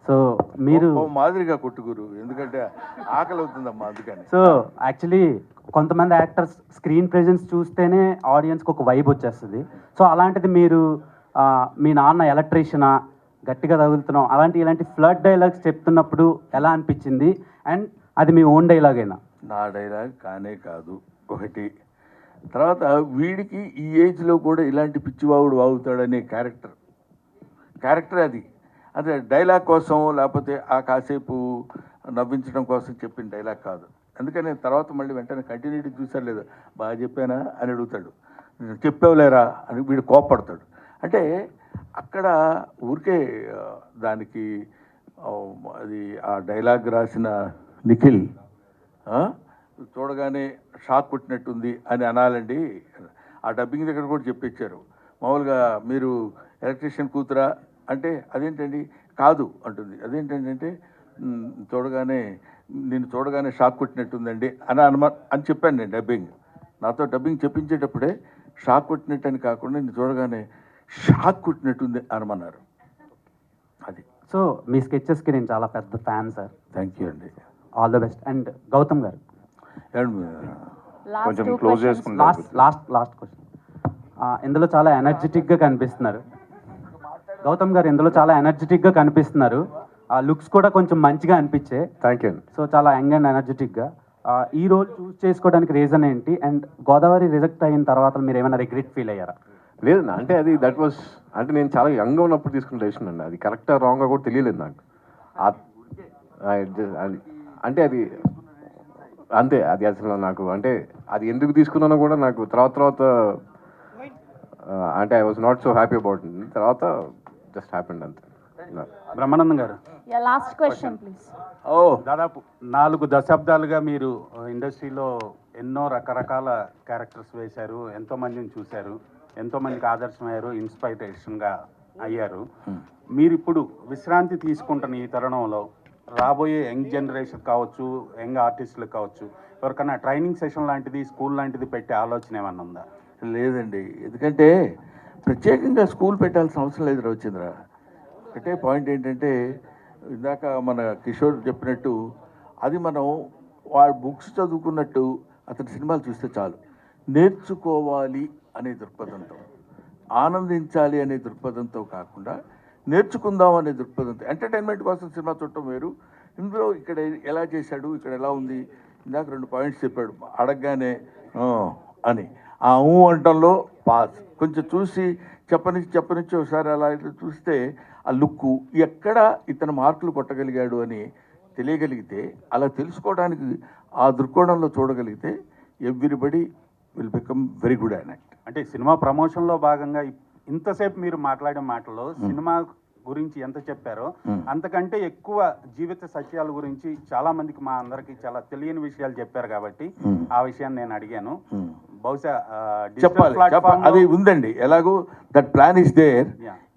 So మీరు మాదిరిగా కొట్టుగురు, ఎందుకంటే ఆకలి అవుతుందమ్మా అందుకని. సో యాక్చువల్లీ కొంతమంది యాక్టర్స్ స్క్రీన్ ప్రెజెన్స్ చూస్తేనే ఆడియన్స్కి ఒక వైబ్ వచ్చేస్తుంది. సో అలాంటిది మీరు మీ నాన్న ఎలక్ట్రీషియనా, గట్టిగా తగులుతున్నాం ఇలాంటి ఫ్లడ్ డైలాగ్స్ చెప్తున్నప్పుడు ఎలా అనిపించింది? అండ్ అది మీ ఓన్ డైలాగేనా? నా డైలాగ్ కానే కాదు ఒకటి. తర్వాత వీడికి ఈ ఏజ్లో కూడా ఇలాంటి పిచ్చివాగుడు వాగుతాడనే క్యారెక్టర్ అది. అదే డైలాగ్ కోసం లేకపోతే ఆ కాసేపు నవ్వించడం కోసం చెప్పిన డైలాగ్ కాదు. అందుకని తర్వాత మళ్ళీ వెంటనే కంటిన్యూటీ చూసారు లేదా, బాగా చెప్పానా అని అడుగుతాడు, చెప్పావులేరా అని వీడు కోపడతాడు. అంటే అక్కడ ఊరికే దానికి అది ఆ డైలాగ్ రాసిన నిఖిల్ చూడగానే షాక్ కొట్టినట్టుంది అని అనాలండి. ఆ డబ్బింగ్ దగ్గర కూడా చెప్పించారు. మామూలుగా మీరు ఎలక్ట్రీషియన్ కూతురా అంటే అదేంటండి కాదు అంటుంది. అదేంటండి అంటే నిన్ను చూడగానే షాక్ కొట్టినట్టుందండి అని చెప్పాను నేను డబ్బింగ్. నాతో డబ్బింగ్ చెప్పించేటప్పుడే షాక్ కొట్టినట్టని కాకుండా నిన్ను చూడగానే షాక్ కొట్టినట్టుంది అనమన్నారు. అది. సో మీ స్కెచెస్కి నేను చాలా పెద్ద ఫ్యాన్ సార్. థ్యాంక్ యూ అండి. All the best. And Gautam గారు కొంచెం క్లోజ్ చేసుకుంటాం. Last question. ఇందులో చాలా ఎనర్జెటిక్గా కనిపిస్తున్నారు గౌతమ్ గారు. ఇందులో చాలా ఎనర్జెటిక్గా కనిపిస్తున్నారు. లుక్స్ కూడా కొంచెం మంచిగా అనిపించే. Thank you. సో చాలా యంగ్ అండ్ ఎనర్జెటిక్గా. ఈ రోల్ చూస్ చేసుకోవడానికి రీజన్ ఏంటి? అండ్ గోదావరి రిజెక్ట్ అయిన తర్వాత మీరు ఏమైనా రిగ్రెట్ ఫీల్ అయ్యారా? లేదన్నా, అంటే అది దట్ వాస్ అంటే నేను చాలా యంగ్గా ఉన్నప్పుడు తీసుకున్న డెసిషన్ అండి. అది కరెక్టా రాంగ్గా కూడా తెలియలేదు నాకు. అంటే అది అంతే. అది అసలు నాకు అంటే అది ఎందుకు తీసుకున్నానో కూడా నాకు తర్వాత అంటే I was not so happy about it. తర్వాత జస్ట్ హ్యాపెండ్ అంతే. బ్రహ్మానందం గారు, లాస్ట్ క్వశ్చన్ ప్లీజ్. దాదాపు 4 దశాబ్దాలుగా మీరు ఇండస్ట్రీలో ఎన్నో రకరకాల క్యారెక్టర్స్ వేశారు, ఎంతోమందిని చూశారు, ఎంతోమందికి ఆదర్శమయ్యారు, ఇన్స్పైరేషన్గా అయ్యారు. మీరు ఇప్పుడు విశ్రాంతి తీసుకుంటున్న ఈ తరుణంలో రాబోయే యంగ్ జనరేషన్ కావచ్చు, యంగ్ ఆర్టిస్టులకు కావచ్చు, ఎవరికైనా ట్రైనింగ్ సెషన్ లాంటిది, స్కూల్ లాంటిది పెట్టే ఆలోచన ఏమన్నా ఉందా? లేదండి. ఎందుకంటే ప్రత్యేకంగా స్కూల్ పెట్టాల్సిన అవసరం లేదు రవిచంద్ర. ఒకటే పాయింట్ ఏంటంటే ఇందాక మన కిషోర్ చెప్పినట్టు అది మనం వాడు బుక్స్ చదువుకున్నట్టు అతని సినిమాలు చూస్తే చాలు. నేర్చుకోవాలి అనే దృక్పథంతో, ఆనందించాలి అనే దృక్పథంతో కాకుండా నేర్చుకుందాం అనే దృక్పథంతో, ఎంటర్టైన్మెంట్ కోసం సినిమా చూడటం వేరు. ఇందులో ఇక్కడ ఎలా చేశాడు, ఇక్కడ ఎలా ఉంది, ఇందాక 2 పాయింట్స్ చెప్పాడు, అడగగానే అని ఆ అంటంలో పాస్. కొంచెం చూసి చెప్పనిచ్చి ఒకసారి అలా చూస్తే ఆ లుక్కు ఎక్కడ ఇతను మార్కులు కొట్టగలిగాడు అని తెలియగలిగితే, అలా తెలుసుకోవడానికి ఆ దృక్కోణంలో చూడగలిగితే everybody will become very good an act. అంటే సినిమా ప్రమోషన్లో భాగంగా ఇంతసేపు మీరు మాట్లాడే మాటలో సినిమా గురించి ఎంత చెప్పారో అంతకంటే ఎక్కువ జీవిత సత్యాల గురించి చాలా మందికి, మా అందరికి చాలా తెలియని విషయాలు చెప్పారు కాబట్టి ఆ విషయాన్ని నేను అడిగాను. బహుశా చెప్పాలి, అది ఉందండి. ఎలాగో దట్ ప్లాన్ ఇస్ దేర్.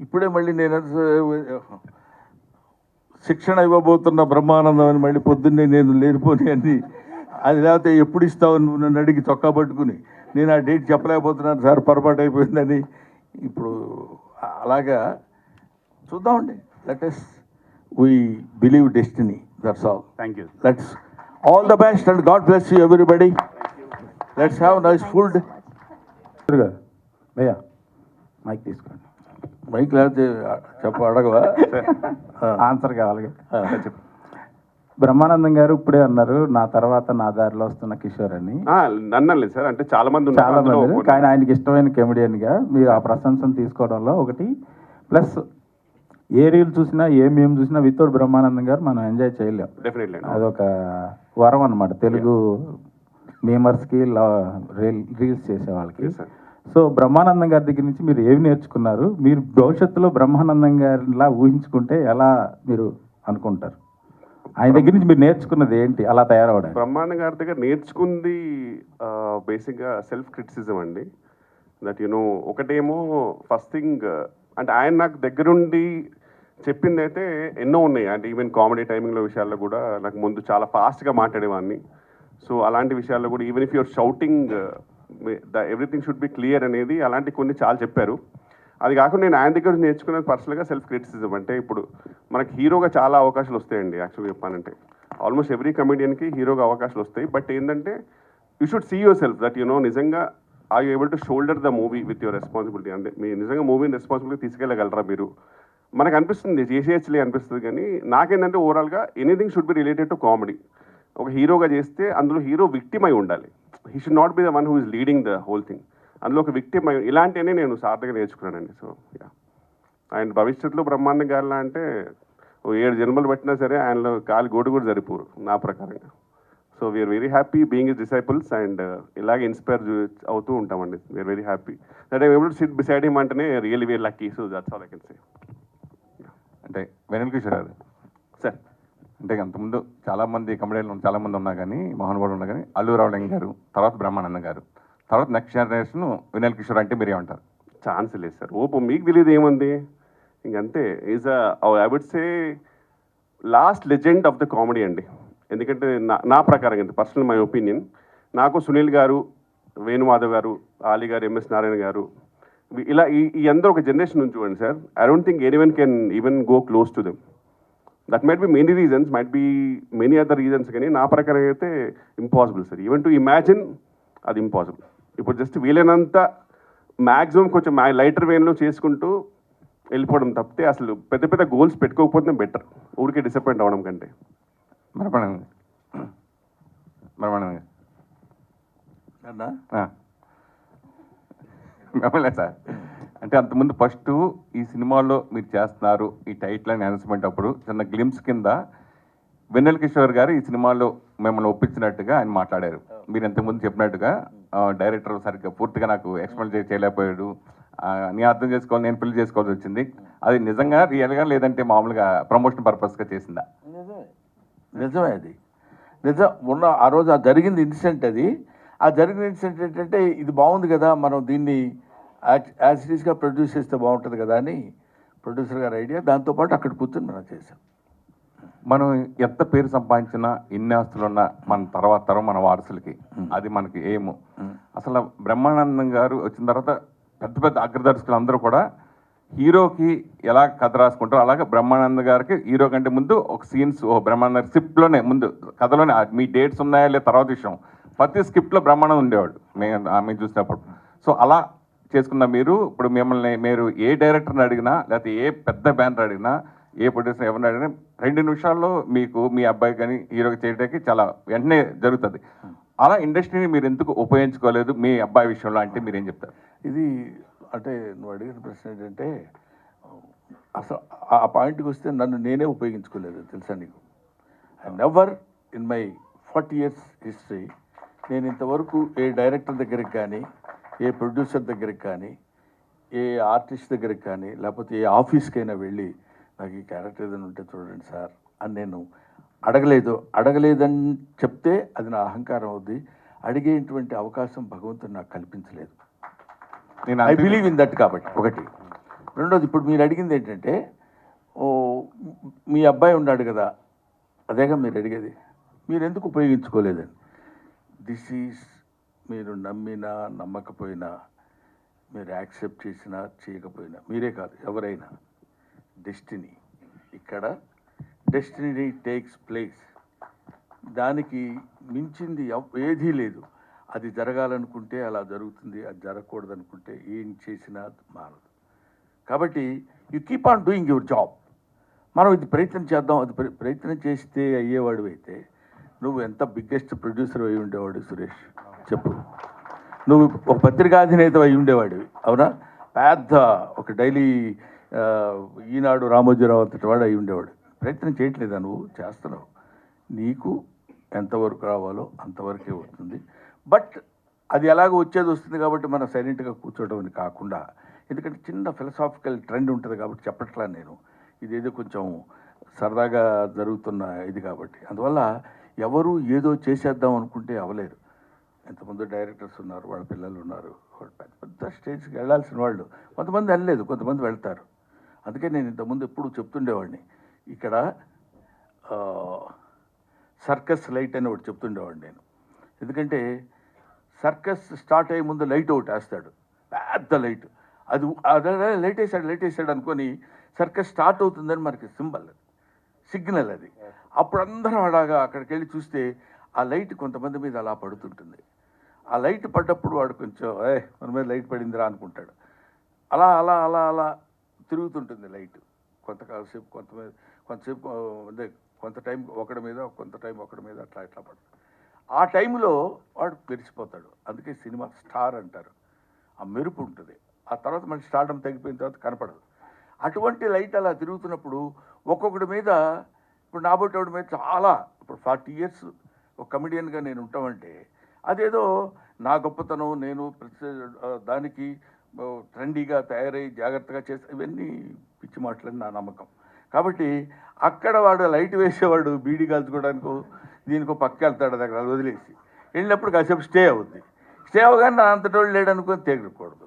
ఇప్పుడే మళ్ళీ నేను శిక్షణ ఇవ్వబోతున్న బ్రహ్మానందం అని మళ్ళీ పొద్దున్నే నేను లేనిపోని అని అది లేకపోతే ఎప్పుడు ఇస్తావు నువ్వు నన్ను అడిగి చొక్కా పట్టుకుని నేను ఆ డేట్ చెప్పలేకపోతున్నాను సార్, పొరపాటు అయిపోయిందని. ఇప్పుడు అలాగా చూద్దామండి. Let's we believe destiny, that's all. Thank you. Let's all the best and God bless you everybody. Let's have nice food. భయ్యా మైక్ తీసుకోండి. మైక్ లేకపోతే అడగవా? ఆన్సర్ కావాలి. బ్రహ్మానందం గారు ఇప్పుడే అన్నారు, నా తర్వాత నా దారిలో వస్తున్న కిషోర్ అని. నన్నలేదు సార్, అంటే చాలా మంది కానీ ఆయనకి ఇష్టమైన కెమెడియన్గా మీరు ఆ ప్రశంసను తీసుకోవడంలో ఒకటి ప్లస్. ఏ రీల్ చూసినా ఏ మేము చూసినా వితౌట్ బ్రహ్మానందం గారు మనం ఎంజాయ్ చేయలేం. డెఫినెట్లీ అదొక వరం అనమాట తెలుగు మేమర్స్కి, రీల్స్ చేసే వాళ్ళకి. సో బ్రహ్మానందం గారి దగ్గర నుంచి మీరు ఏమి నేర్చుకున్నారు? మీరు భవిష్యత్తులో బ్రహ్మానందం గారిలా ఊహించుకుంటే ఎలా మీరు అనుకుంటారు? ఆయన దగ్గర నుంచి మీరు నేర్చుకున్నది ఏంటి అలా తయారవడానికి? బ్రహ్మానందం గారి దగ్గర నేర్చుకుంది బేసిక్గా సెల్ఫ్ క్రిటిసిజం అండి. దట్ ఒకటేమో ఫస్ట్ థింగ్ అంటే ఆయన నాకు దగ్గరుండి చెప్పింది అయితే ఎన్నో ఉన్నాయి. అంటే ఈవెన్ కామెడీ టైమింగ్లో విషయాల్లో కూడా నాకు ముందు చాలా ఫాస్ట్గా మాట్లాడేవాడిని. సో అలాంటి విషయాల్లో కూడా even if you're shouting everything should be clear అనేది అలాంటి కొన్ని చాలా చెప్పారు. అది కాకుండా నేను ఆయన దగ్గర నుంచి నేర్చుకున్నది పర్సనల్గా సెల్ఫ్ క్రిటిసిజం. అంటే ఇప్పుడు మనకి హీరోగా చాలా అవకాశాలు వస్తాయండి. యాక్చువల్గా చెప్పానంటే ఆల్మోస్ట్ ఎవ్రీ కమెడియన్కి హీరోగా అవకాశాలు వస్తాయి. బట్ ఏంటంటే you should see yourself that నిజంగా are you able to shoulder the movie with your responsibility. అంటే మీరు నిజంగా మూవీని రెస్పాన్సిబిలిటీ తీసుకెళ్ళగలరా మీరు? మనకు అనిపిస్తుంది చేసేయచ్చులే అనిపిస్తుంది, కానీ నాకేంటంటే ఓవరాల్గా anything should be related to comedy. ఒక హీరోగా చేస్తే అందులో హీరో విక్టిమ్ అయి ఉండాలి. He should not be the one who is leading the whole thing. అందులో ఒక విక్టిమ్ అయి ఇలాంటివన్నీ నేను సార్థగా నేర్చుకున్నానండి. సో యా, ఆయన భవిష్యత్తులో బ్రహ్మాండం గారిలా అంటే 7 జన్మలు పెట్టినా సరే ఆయనలో కాలి గోడు కూడా సరిపోరు నా ప్రకారంగా. So we're very happy being his disciples and ఇలాగే ఇన్స్పైర్ అవుతూ ఉంటామండి. We're very happy that I able to sit beside him అంటేనే really very lucky. So that's all I can say. అంటే వెనల్ కిషోర్ గారు సార్, అంటే అంతకుముందు చాలామంది కమెడియన్లు చాలామంది ఉన్నా కానీ మహానుభావులు ఉన్నా కానీ అల్లు రావులింగ గారు, తర్వాత బ్రహ్మానందం గారు, తర్వాత నెక్స్ట్ జనరేషన్ వినల్ కిషోర్ అంటే మీరేమంటారు? ఛాన్స్ లేదు సార్. ఓపు మీకు తెలియదు ఏముంది, ఇంకంతే. Is I would say last legend of the comedy అండి. ఎందుకంటే నా ప్రకారం అంటే పర్సనల్ మై ఒపీనియన్, నాకు సునీల్ గారు, వేణుమాధవ్ గారు, ఆలీ గారు, ఎంఎస్ నారాయణ గారు, ఇలా ఈ అందరూ ఒక జనరేషన్ నుంచి చూడండి sir. I don't think anyone can even go close to them. That might be many reasons, might be many other reasons, కానీ నా ప్రకారం అయితే impossible sir. Even to imagine అది ఇంపాసిబుల్. ఇప్పుడు జస్ట్ వీలైనంత మ్యాక్సిమం కొంచెం లైటర్ వేన్లో చేసుకుంటూ వెళ్ళిపోవడం తప్పితే అసలు పెద్ద పెద్ద గోల్స్ పెట్టుకోకపోతే బెటర్, ఊరికే డిసప్పాయింట్ అవ్వడం కంటే. బ్రహ్మానందం అన్నా మిమ్మల్ని సార్, అంటే అంతకుముందు ఫస్ట్ ఈ సినిమాలో మీరు చేస్తున్నారు ఈ టైటిల్ అని అనౌన్స్మెంట్ అప్పుడు చిన్న గ్లిమ్స్ కింద వెన్నెల కిషోర్ గారు ఈ సినిమాలో మిమ్మల్ని ఒప్పించినట్టుగా ఆయన మాట్లాడారు. మీరు ఇంతకుముందు చెప్పినట్టుగా డైరెక్టర్ సరిగ్గా పూర్తిగా నాకు ఎక్స్ప్లెయిన్ చేయలేకపోయాడు, నేను అర్థం చేసుకోవాలి, నేను పెళ్లి చేసుకోవాల్సి వచ్చింది. అది నిజంగా రియల్గా లేదంటే మామూలుగా ప్రమోషన్ పర్పస్గా చేసిందా? నిజమే అది నిజం. ఆ రోజు ఆ జరిగింది ఇన్సిడెంట్ అది. ఆ జరిగిన ఇన్సిడెంట్ ఏంటంటే ఇది బాగుంది కదా, మనం దీన్ని యాజ్ ఇట్ ఈస్గా ప్రొడ్యూస్ చేస్తే బాగుంటుంది కదా అని ప్రొడ్యూసర్ గారి ఐడియా. దాంతోపాటు అక్కడ కూర్చొని మనం చేసాం. మనం ఎంత పేరు సంపాదించినా ఎన్ని ఆస్తులున్నా మన తర్వాత తరం మన వారసులకి అది మనకి ఏము. అసలు బ్రహ్మానందం గారు వచ్చిన తర్వాత పెద్ద పెద్ద అగ్రదర్శకులు అందరూ కూడా హీరోకి ఎలా కథ రాసుకుంటారో అలాగే బ్రహ్మానంద గారికి హీరో కంటే ముందు ఒక సీన్స్ బ్రహ్మానంద స్క్రిప్ట్లోనే ముందు కథలోనే మీ డేట్స్ ఉన్నాయా లేదా తర్వాత విషయం, ప్రతి స్క్రిప్ట్లో బ్రహ్మానందం ఉండేవాడు మేము చూసినప్పుడు. సో అలా చేసుకున్న మీరు ఇప్పుడు మిమ్మల్ని మీరు ఏ డైరెక్టర్ని అడిగినా లేకపోతే ఏ పెద్ద బ్యానర్ అడిగినా ఏ ప్రొడ్యూసర్ ఎవరిని అడిగినా 2 నిమిషాల్లో మీకు మీ అబ్బాయి కానీ హీరోకి చేయడానికి చాలా వెంటనే జరుగుతుంది. అలా ఇండస్ట్రీని మీరు ఎందుకు ఉపయోగించుకోలేదు మీ అబ్బాయి విషయంలో అంటే మీరు ఏం చెప్తారు? ఇది అంటే నువ్వు అడిగిన ప్రశ్న ఏంటంటే అసలు ఆ పాయింట్కి వస్తే నన్ను నేనే ఉపయోగించుకోలేదు తెలుసా నీకు. I never in my 40 years history నేను ఇంతవరకు ఏ డైరెక్టర్ దగ్గరికి కానీ, ఏ ప్రొడ్యూసర్ దగ్గరికి కానీ, ఏ ఆర్టిస్ట్ దగ్గరికి కానీ, లేకపోతే ఏ ఆఫీస్కైనా వెళ్ళి నాకు ఈ క్యారెక్టర్ ఏదైనా ఉంటే చూడండి సార్ అని నేను అడగలేదని చెప్తే అది నా అహంకారం అవుద్ది. అడిగేటువంటి అవకాశం భగవంతుడు నాకు కల్పించలేదు. నేను ఐ బిలీవ్ ఇన్ దట్. కాబట్టి ఒకటి. రెండోది, ఇప్పుడు మీరు అడిగింది ఏంటంటే మీ అబ్బాయి ఉన్నాడు కదా, అదేగా మీరు అడిగేది, మీరు ఎందుకు ఉపయోగించుకోలేదని. దిస్ ఈజ్ మీరు నమ్మినా నమ్మకపోయినా, మీరు యాక్సెప్ట్ చేసినా చేయకపోయినా, మీరే కాదు ఎవరైనా, డెస్టినీ. ఇక్కడ డెస్టినీ టేక్స్ ప్లేస్. దానికి మించింది ఏదీ లేదు. అది జరగాలనుకుంటే అలా జరుగుతుంది, అది జరగకూడదు అనుకుంటే ఏం చేసినా మారదు. కాబట్టి you keep on doing your job. మనం ఇది ప్రయత్నం చేద్దాం, అది ప్రయత్నం చేస్తే అయ్యేవాడు అయితే నువ్వు ఎంత బిగ్గెస్ట్ ప్రొడ్యూసర్ అయి ఉండేవాడు సురేష్ చెప్పు. నువ్వు ఒక పత్రికాధినేత అయి ఉండేవాడివి, అవునా? పెద్ద ఒక డైలీ ఈనాడు రామోజీరావు అంతటి వాడు అయి ఉండేవాడు. ప్రయత్నం చేయట్లేదా? నువ్వు చేస్తున్నావు. నీకు ఎంతవరకు రావాలో అంతవరకే వస్తుంది. బట్ అది ఎలాగో వచ్చేది వస్తుంది కాబట్టి మనం సైలెంట్గా కూర్చోవడం అని కాకుండా, ఎందుకంటే చిన్న ఫిలసాఫికల్ ట్రెండ్ ఉంటుంది కాబట్టి చెప్పట్లా నేను, ఇదేదో కొంచెం సరదాగా జరుగుతున్న ఇది కాబట్టి. అందువల్ల ఎవరు ఏదో చేసేద్దాం అనుకుంటే అవ్వలేరు. ఎంతమంది డైరెక్టర్స్ ఉన్నారు, వాళ్ళ పిల్లలు ఉన్నారు, పెద్ద పెద్ద స్టేజ్కి వెళ్ళాల్సిన వాళ్ళు. కొంతమంది వెళ్ళలేదు, కొంతమంది వెళ్తారు. అందుకే నేను ఇంతకుముందు ఎప్పుడు చెప్తుండేవాడిని, ఇక్కడ సర్కస్ లైట్ అని ఒకటి చెప్తుండేవాడిని నేను. ఎందుకంటే సర్కస్ స్టార్ట్ అయ్యే ముందు లైట్ ఒకటి వేస్తాడు, పెద్ద లైట్. అది అదే లైట్ వేసాడు అనుకొని సర్కస్ స్టార్ట్ అవుతుందని మనకి సింబల్, సిగ్నల్ అది. అప్పుడు అందరం అలాగా అక్కడికి వెళ్ళి చూస్తే ఆ లైట్ కొంతమంది మీద అలా పడుతుంటుంది. ఆ లైట్ పడ్డప్పుడు వాడు కొంచెం మన మీద లైట్ పడిందిరా అనుకుంటాడు. అలా అలా అలా అలా తిరుగుతుంటుంది లైట్ కొంతసేపు కొంతసేపు అదే కొంత టైం ఒకడి మీద కొంత టైం ఒకడి మీద అట్లా ఇట్లా పడుతుంది. ఆ టైంలో వాడు మెరిసిపోతాడు. అందుకే సినిమా స్టార్ అంటారు. ఆ మెరుపు ఉంటుంది. ఆ తర్వాత మనకి స్టార్డమ్ తగ్గిపోయిన తర్వాత కనపడదు. అటువంటి లైట్ అలా తిరుగుతున్నప్పుడు ఒక్కొక్కడి మీద, ఇప్పుడు నాబోటోడి మీద చాలా, ఇప్పుడు 40 years ఒక కమెడియన్గా నేను ఉంటామంటే అదేదో నా గొప్పతనం, నేను ప్రతి దానికి ట్రెండీగా తయారై జాగ్రత్తగా చేస్తే ఇవన్నీ పిచ్చి మాటలని నా నమ్మకం. కాబట్టి అక్కడ వాడు లైట్ వేసేవాడు బీడీ కాల్చుకోవడానికో దీనికో పక్క వెళ్తాడు, దగ్గర అది వదిలేసి వెళ్ళినప్పుడు కాసేపు స్టే అవుద్ది. స్టే అవగానే నా అంతటోళ్ళు లేడనుకొని తెగకూడదు.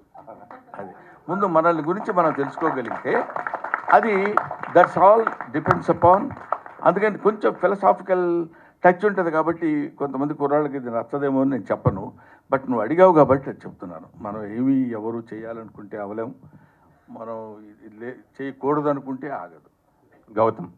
అది ముందు మనల్ని గురించి మనం తెలుసుకోగలిగితే అది దట్స్ ఆల్ డిపెండ్స్ అపాన్. అందుకని కొంచెం ఫిలసాఫికల్ టచ్ ఉంటుంది కాబట్టి కొంతమంది కుర్రాళ్ళకి ఇది నచ్చదేమో అని నేను చెప్పను. బట్ నువ్వు అడిగావు కాబట్టి అది చెప్తున్నాను. మనం ఏమీ ఎవరు చేయాలనుకుంటే అవలేం, మనం చేయకూడదు అనుకుంటే ఆగదు. గౌతమ్